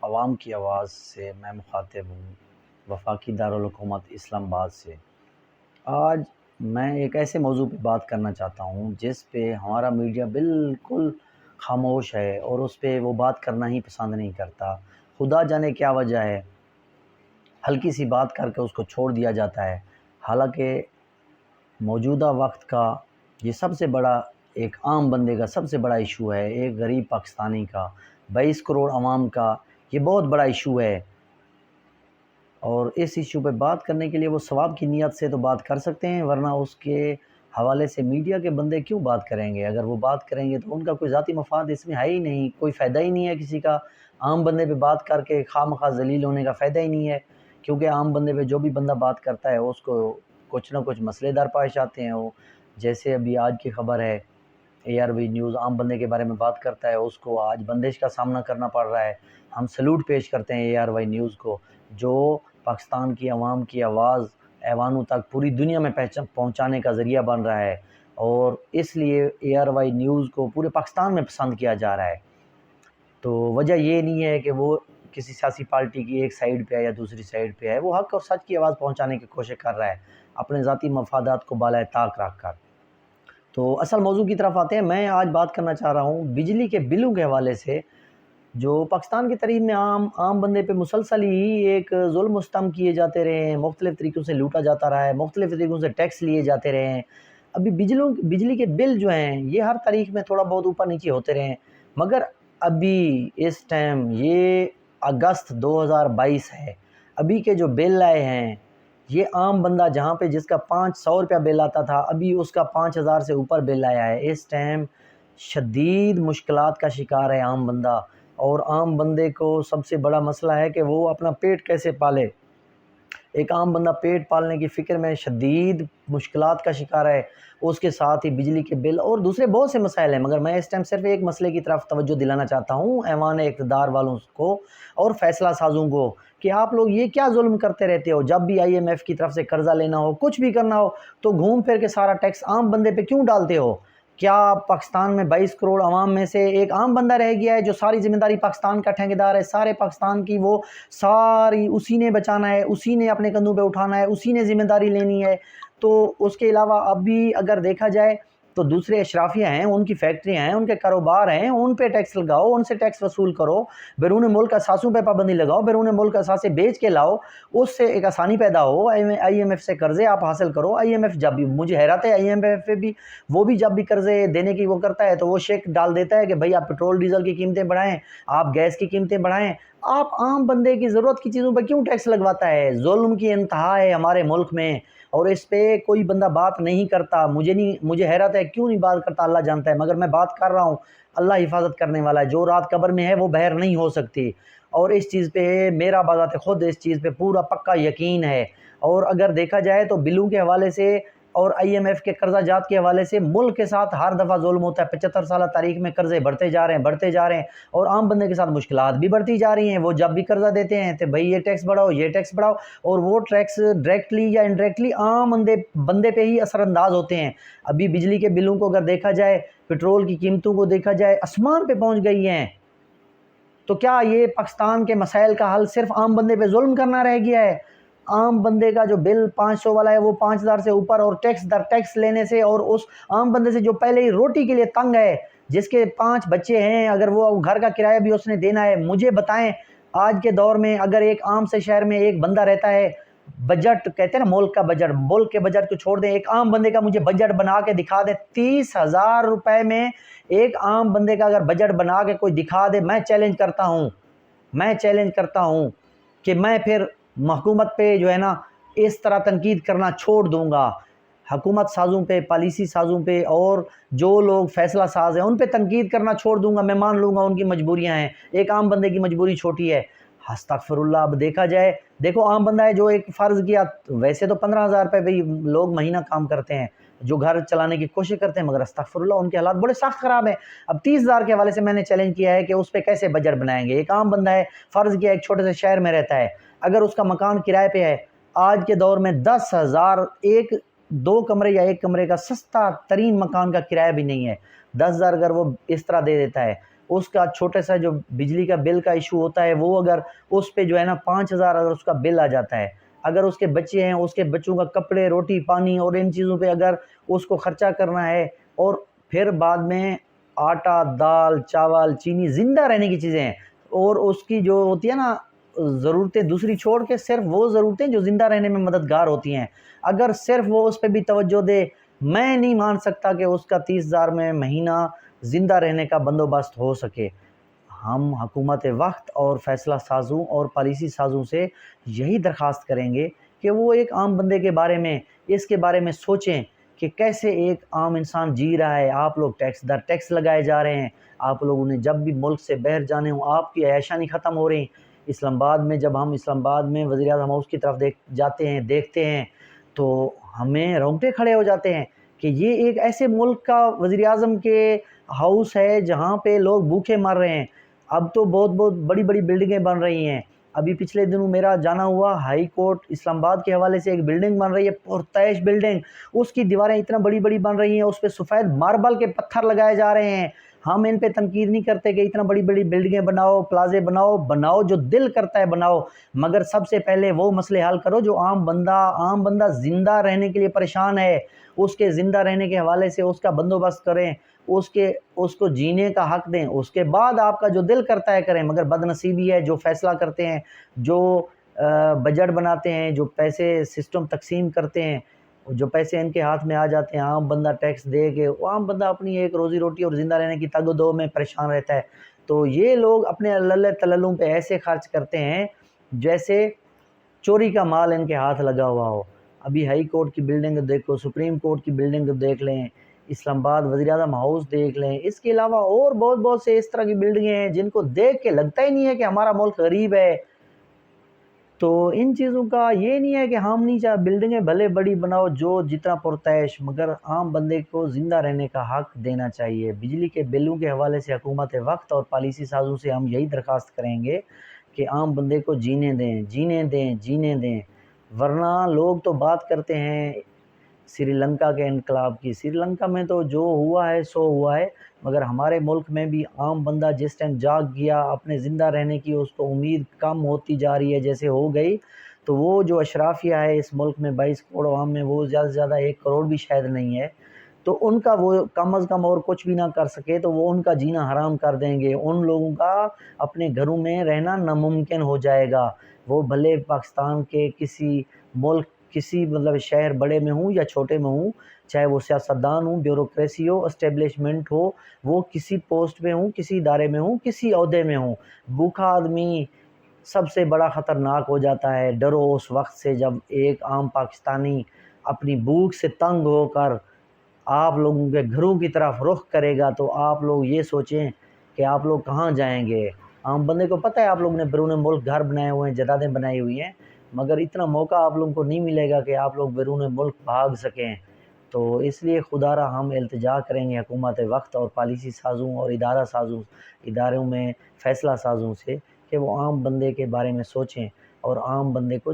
عوام کی آواز سے میں مخاطب ہوں، وفاقی دارالحکومت اسلام آباد سے۔ آج میں ایک ایسے موضوع پہ بات کرنا چاہتا ہوں جس پہ ہمارا میڈیا بالکل خاموش ہے اور اس پہ وہ بات کرنا ہی پسند نہیں کرتا۔ خدا جانے کیا وجہ ہے، ہلکی سی بات کر کے اس کو چھوڑ دیا جاتا ہے، حالانکہ موجودہ وقت کا یہ سب سے بڑا ایک عام بندے کا سب سے بڑا ایشو ہے، ایک غریب پاکستانی کا، 22 کروڑ عوام کا یہ بہت بڑا ایشو ہے۔ اور اس ایشو پہ بات کرنے کے لیے وہ ثواب کی نیت سے تو بات کر سکتے ہیں، ورنہ اس کے حوالے سے میڈیا کے بندے کیوں بات کریں گے؟ اگر وہ بات کریں گے تو ان کا کوئی ذاتی مفاد اس میں ہے ہی نہیں، کوئی فائدہ ہی نہیں ہے کسی کا۔ عام بندے پہ بات کر کے خواہ مخواہ ذلیل ہونے کا فائدہ ہی نہیں ہے، کیونکہ عام بندے پہ جو بھی بندہ بات کرتا ہے اس کو کچھ نہ کچھ مسئلے درپیش آتے ہیں۔ وہ جیسے ابھی آج کی خبر ہے، ARV نیوز عام بندے کے بارے میں بات کرتا ہے، اس کو آج بندش کا سامنا کرنا پڑ رہا ہے۔ ہم سلوٹ پیش کرتے ہیں ARY نیوز کو، جو پاکستان کی عوام کی آواز ایوانوں تک پوری دنیا میں پہنچانے کا ذریعہ بن رہا ہے، اور اس لیے ARY نیوز کو پورے پاکستان میں پسند کیا جا رہا ہے۔ تو وجہ یہ نہیں ہے کہ وہ کسی سیاسی پارٹی کی ایک سائیڈ پہ ہے یا دوسری سائیڈ پہ ہے، وہ حق اور سچ کی آواز پہنچانے کی کوشش کر رہا ہے اپنے ذاتی مفادات کو بالائے طاق رکھ کر۔ تو اصل موضوع کی طرف آتے ہیں۔ میں آج بات کرنا چاہ رہا ہوں بجلی کے بلوں کے حوالے سے، جو پاکستان کی تاریخ میں عام بندے پہ مسلسل ہی ایک ظلم و ستم کیے جاتے رہے ہیں، مختلف طریقوں سے لوٹا جاتا رہا ہے، مختلف طریقوں سے ٹیکس لیے جاتے رہے ہیں۔ ابھی بجلی کے بل جو ہیں یہ ہر تاریخ میں تھوڑا بہت اوپر نیچے ہوتے رہے ہیں، مگر ابھی اس ٹائم یہ اگست 2022 ہے، ابھی کے جو بل آئے ہیں یہ عام بندہ جہاں پہ جس کا 500 روپیہ بل آتا تھا، ابھی اس کا 5000 سے اوپر بل آیا ہے۔ اس ٹائم شدید مشکلات کا شکار ہے عام بندہ، اور عام بندے کو سب سے بڑا مسئلہ ہے کہ وہ اپنا پیٹ کیسے پالے۔ ایک عام بندہ پیٹ پالنے کی فکر میں شدید مشکلات کا شکار ہے، اس کے ساتھ ہی بجلی کے بل اور دوسرے بہت سے مسائل ہیں، مگر میں اس ٹائم صرف ایک مسئلے کی طرف توجہ دلانا چاہتا ہوں ایوان اقتدار والوں کو اور فیصلہ سازوں کو، کہ آپ لوگ یہ کیا ظلم کرتے رہتے ہو؟ جب بھی IMF کی طرف سے قرضہ لینا ہو، کچھ بھی کرنا ہو، تو گھوم پھر کے سارا ٹیکس عام بندے پہ کیوں ڈالتے ہو؟ کیا پاکستان میں 22 کروڑ عوام میں سے ایک عام بندہ رہ گیا ہے جو ساری ذمہ داری پاکستان کا ٹھیکیدار ہے؟ سارے پاکستان کی وہ ساری اسی نے بچانا ہے، اسی نے اپنے کندھوں پہ اٹھانا ہے، اسی نے ذمہ داری لینی ہے۔ تو اس کے علاوہ اب بھی اگر دیکھا جائے تو دوسرے اشرافیہ ہیں، ان کی فیکٹریاں ہیں، ان کے کاروبار ہیں، ان پہ ٹیکس لگاؤ، ان سے ٹیکس وصول کرو، بیرون ملک اثاثوں پہ پابندی لگاؤ، بیرون ملک اثاثے بیچ کے لاؤ، اس سے ایک آسانی پیدا ہو، IMF سے قرضے آپ حاصل کرو۔ IMF جب بھی، مجھے حیرت ہے IMF پہ بھی، وہ بھی جب بھی قرضے دینے کی وہ کرتا ہے تو وہ شیک ڈال دیتا ہے کہ بھائی آپ پیٹرول ڈیزل کی قیمتیں بڑھائیں، آپ گیس کی قیمتیں بڑھائیں۔ آپ عام بندے کی ضرورت کی چیزوں پہ کیوں ٹیکس لگواتا ہے؟ ظلم کی انتہا ہے ہمارے ملک میں، اور اس پہ کوئی بندہ بات نہیں کرتا۔ مجھے حیرت ہے کیوں نہیں بات کرتا، اللہ جانتا ہے، مگر میں بات کر رہا ہوں۔ اللہ حفاظت کرنے والا ہے، جو رات قبر میں ہے وہ بحر نہیں ہو سکتی، اور اس چیز پہ میرا بذات خود اس چیز پہ پورا پکا یقین ہے۔ اور اگر دیکھا جائے تو بلوں کے حوالے سے اور IMF کے قرضہ جات کے حوالے سے ملک کے ساتھ ہر دفعہ ظلم ہوتا ہے۔ 75 سالہ تاریخ میں قرضے بڑھتے جا رہے ہیں، اور عام بندے کے ساتھ مشکلات بھی بڑھتی جا رہی ہیں۔ وہ جب بھی قرضہ دیتے ہیں تو بھئی یہ ٹیکس بڑھاؤ، یہ ٹیکس بڑھاؤ، اور وہ ٹیکس ڈائریکٹلی یا انڈائریکٹلی عام بندے پہ ہی اثر انداز ہوتے ہیں۔ ابھی بجلی کے بلوں کو اگر دیکھا جائے، پیٹرول کی قیمتوں کو دیکھا جائے، آسمان پہ پہنچ گئی ہیں۔ تو کیا یہ پاکستان کے مسائل کا حل صرف عام بندے پہ ظلم کرنا رہ گیا ہے؟ عام بندے کا جو بل 500 والا ہے وہ 5000 سے اوپر، اور ٹیکس در ٹیکس لینے سے، اور اس عام بندے سے جو پہلے ہی روٹی کے لیے تنگ ہے، جس کے 5 بچے ہیں، اگر وہ گھر کا کرایہ بھی اس نے دینا ہے، مجھے بتائیں آج کے دور میں اگر ایک عام سے شہر میں ایک بندہ رہتا ہے، بجٹ کہتے ہیں نا، ملک کا بجٹ، ملک کے بجٹ کو چھوڑ دیں، ایک عام بندے کا مجھے بجٹ بنا کے دکھا دے 30,000 روپے میں ایک عام بندے کا اگر بجٹ بنا کے کوئی دکھا دے، میں چیلنج کرتا ہوں کہ میں پھر حکومت پہ جو ہے نا اس طرح تنقید کرنا چھوڑ دوں گا۔ حکومت سازوں پہ، پالیسی سازوں پہ، اور جو لوگ فیصلہ ساز ہیں ان پہ تنقید کرنا چھوڑ دوں گا۔ میں مان لوں گا ان کی مجبوریاں ہیں، ایک عام بندے کی مجبوری چھوٹی ہے۔ استغفر اللہ۔ اب دیکھا جائے، دیکھو عام بندہ ہے جو ایک فرض کیا، ویسے تو 15,000 روپے بھی لوگ مہینہ کام کرتے ہیں جو گھر چلانے کی کوشش کرتے ہیں، مگر استغفر اللہ ان کے حالات بڑے سخت خراب ہیں۔ اب 30,000 کے حوالے سے میں نے چیلنج کیا ہے کہ اس پہ کیسے بجٹ بنائیں گے؟ ایک عام بندہ ہے، فرض کیا ایک چھوٹے سے شہر میں رہتا ہے، اگر اس کا مکان کرائے پہ ہے، آج کے دور میں 10,000 ایک 2 کمرے یا 1 کمرے کا سستا ترین مکان کا کرایہ بھی نہیں ہے۔ 10,000 اگر وہ اس طرح دے دیتا ہے اس کا چھوٹا سا جو بجلی کا بل کا ایشو ہوتا ہے وہ اگر اس پہ جو ہے نا 5,000 اگر اس کا بل آ جاتا ہے، اگر اس کے بچے ہیں اس کے بچوں کا کپڑے روٹی پانی اور ان چیزوں پہ اگر اس کو خرچہ کرنا ہے، اور پھر بعد میں آٹا دال چاول چینی زندہ رہنے کی چیزیں ہیں، اور اس کی جو ہوتی ہے نا ضرورتیں دوسری چھوڑ کے صرف وہ ضرورتیں جو زندہ رہنے میں مددگار ہوتی ہیں، اگر صرف وہ اس پہ بھی توجہ دے، میں نہیں مان سکتا کہ اس کا 30,000 میں مہینہ زندہ رہنے کا بندوبست ہو سکے۔ ہم حکومت وقت اور فیصلہ سازوں اور پالیسی سازوں سے یہی درخواست کریں گے کہ وہ ایک عام بندے کے بارے میں اس کے بارے میں سوچیں کہ کیسے ایک عام انسان جی رہا ہے۔ آپ لوگ ٹیکس در ٹیکس لگائے جا رہے ہیں، آپ لوگوں نے جب بھی ملک سے باہر جانے ہوں آپ کی عیاشانی ختم ہو رہی۔ اسلام آباد میں جب ہم اسلام آباد میں وزیر اعظم ہاؤس کی طرف جاتے ہیں دیکھتے ہیں تو ہمیں رونگٹے کھڑے ہو جاتے ہیں کہ یہ ایک ایسے ملک کا وزیر اعظم کے ہاؤس ہے جہاں پہ لوگ بھوکے مر رہے ہیں۔ اب تو بہت بہت بڑی بڑی بلڈنگیں بن رہی ہیں۔ ابھی پچھلے دنوں میرا جانا ہوا ہائی کورٹ اسلام آباد کے حوالے سے ایک بلڈنگ بن رہی ہے، پرتعیش بلڈنگ، اس کی دیواریں اتنا بڑی بڑی بن رہی ہیں، اس پہ سفید ماربل کے پتھر لگائے جا رہے ہیں۔ ہم ان پہ تنقید نہیں کرتے کہ اتنا بڑی بڑی بلڈنگیں بناؤ، پلازے بناؤ جو دل کرتا ہے بناؤ، مگر سب سے پہلے وہ مسئلے حل کرو جو عام بندہ زندہ رہنے کے لیے پریشان ہے، اس کے زندہ رہنے کے حوالے سے اس کا بندوبست کریں، اس کو جینے کا حق دیں، اس کے بعد آپ کا جو دل کرتا ہے کریں۔ مگر بد نصیبی ہے جو فیصلہ کرتے ہیں، جو بجٹ بناتے ہیں، جو پیسے سسٹم تقسیم کرتے ہیں، جو پیسے ان کے ہاتھ میں آ جاتے ہیں، عام بندہ ٹیکس دے کے، عام بندہ اپنی ایک روزی روٹی اور زندہ رہنے کی تگ و دو میں پریشان رہتا ہے۔ تو یہ لوگ اپنے اللہ تللوں پہ ایسے خرچ کرتے ہیں جیسے چوری کا مال ان کے ہاتھ لگا ہوا ہو۔ ابھی ہائی کورٹ کی بلڈنگ دیکھو، سپریم کورٹ کی بلڈنگ دیکھ لیں، اسلام آباد وزیر اعظم ہاؤس دیکھ لیں، اس کے علاوہ اور بہت سے اس طرح کی بلڈنگیں ہیں جن کو دیکھ کے لگتا ہی نہیں ہے کہ ہمارا ملک غریب ہے۔ تو ان چیزوں کا یہ نہیں ہے کہ ہم نہیں چاہے بلڈنگیں بھلے بڑی بناؤ جو جتنا پرتعیش، مگر عام بندے کو زندہ رہنے کا حق دینا چاہیے۔ بجلی کے بلوں کے حوالے سے حکومت وقت اور پالیسی سازوں سے ہم یہی درخواست کریں گے کہ عام بندے کو جینے دیں، ورنہ لوگ تو بات کرتے ہیں سری لنکا کے انقلاب کی۔ سری لنکا میں تو جو ہوا ہے سو ہوا ہے، مگر ہمارے ملک میں بھی عام بندہ جس ٹائم جاگ گیا اپنے زندہ رہنے کی اس کو امید کم ہوتی جا رہی ہے جیسے ہو گئی، تو وہ جو اشرافیہ ہے اس ملک میں 22 کروڑ عوام میں، وہ زیادہ سے زیادہ 1 کروڑ بھی شاید نہیں ہے، تو ان کا وہ کم از کم اور کچھ بھی نہ کر سکے تو وہ ان کا جینا حرام کر دیں گے، ان لوگوں کا اپنے گھروں میں رہنا ناممکن ہو جائے گا۔ وہ بھلے پاکستان کے کسی ملک کسی شہر بڑے میں ہوں یا چھوٹے میں ہوں، چاہے وہ سیاستدان ہوں، بیوروکریسی ہو، اسٹیبلشمنٹ ہو، وہ کسی پوسٹ میں ہوں، کسی ادارے میں ہوں، کسی عہدے میں ہوں، بھوکا آدمی سب سے بڑا خطرناک ہو جاتا ہے۔ ڈرو اس وقت سے جب ایک عام پاکستانی اپنی بھوک سے تنگ ہو کر آپ لوگوں کے گھروں کی طرف رخ کرے گا، تو آپ لوگ یہ سوچیں کہ آپ لوگ کہاں جائیں گے۔ عام بندے کو پتہ ہے آپ لوگوں نے بیرون ملک گھر بنائے ہوئے ہیں، جائیدادیں بنائی ہوئی ہیں، مگر اتنا موقع آپ لوگوں کو نہیں ملے گا کہ آپ لوگ بیرون ملک بھاگ سکیں۔ تو اس لیے خدا را ہم التجا کریں گے حکومت وقت اور پالیسی سازوں اور اداروں میں فیصلہ سازوں سے کہ وہ عام بندے کے بارے میں سوچیں اور عام بندے کو